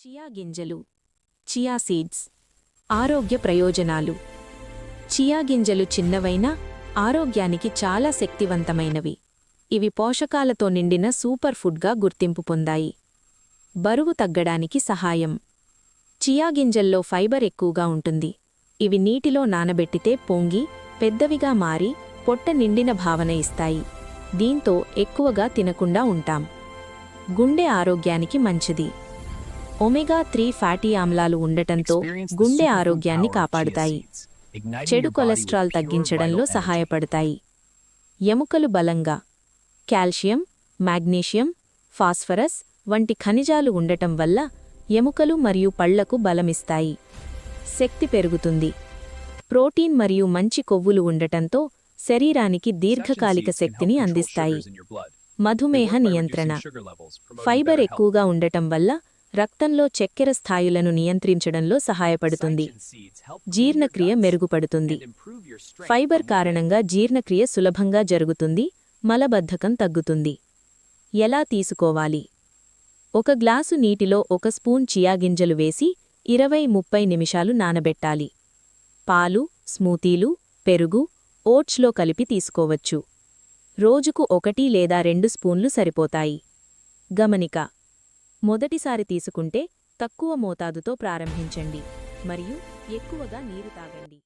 Chia గింజలు chia seeds ఆరోగ్య ప్రయోజనాలు చియా గింజలు చిన్నవైనా ఆరోగ్యానికి చాలా శక్తివంతమైనవి. ఇవి పోషకాలతో నిండిన సూపర్ ఫుడ్గా గుర్తింపు పొందాయి. బరువు తగ్గడానికి సహాయం. చియా గింజల్లో ఫైబర్ ఎక్కువగా ఉంటుంది. ఇవి నీటిలో నానబెట్టితే పొంగి పెద్దవిగా మారి పొట్ట నిండిన భావన ఇస్తాయి. దీంతో ఎక్కువగా తినకుండా ఉంటాం. గుండె ఆరోగ్యానికి మంచిది. ఒమేగా-3 ఫ్యాటీ ఆమ్లాలు ఉండటంతో గుండె ఆరోగ్యాన్ని కాపాడుతాయి. చెడు కొలెస్ట్రాల్ తగ్గించడంలో సహాయపడతాయి. ఎముకలు బలంగా. కాల్షియం, మాగ్నీషియం, ఫాస్ఫరస్ వంటి ఖనిజాలు ఉండటం వల్ల ఎముకలు మరియు పళ్లకు బలమిస్తాయి. శక్తి పెరుగుతుంది. ప్రోటీన్ మరియు మంచి కొవ్వులు ఉండటంతో శరీరానికి దీర్ఘకాలిక శక్తిని అందిస్తాయి. మధుమేహ నియంత్రణ. ఫైబర్ ఎక్కువగా ఉండటం వల్ల రక్తంలో చక్కెర స్థాయిలను నియంత్రించడంలో సహాయపడుతుంది. జీర్ణక్రియ మెరుగుపడుతుంది. ఫైబర్ కారణంగా జీర్ణక్రియ సులభంగా జరుగుతుంది, మలబద్ధకం తగ్గుతుంది. ఎలా తీసుకోవాలి? 1 గ్లాసు నీటిలో 1 స్పూన్ చియా గింజలు వేసి 20-30 నిమిషాలు నానబెట్టాలి. పాలు, స్మూతీలు, పెరుగు, ఓట్స్లో కలిపి తీసుకోవచ్చు. రోజుకు 1 లేదా 2 స్పూన్లు సరిపోతాయి. గమనిక: మొదటిసారి తీసుకుంటే తక్కువ మోతాదుతో ప్రారంభించండి మరియు ఎక్కువగా నీరు తాగండి.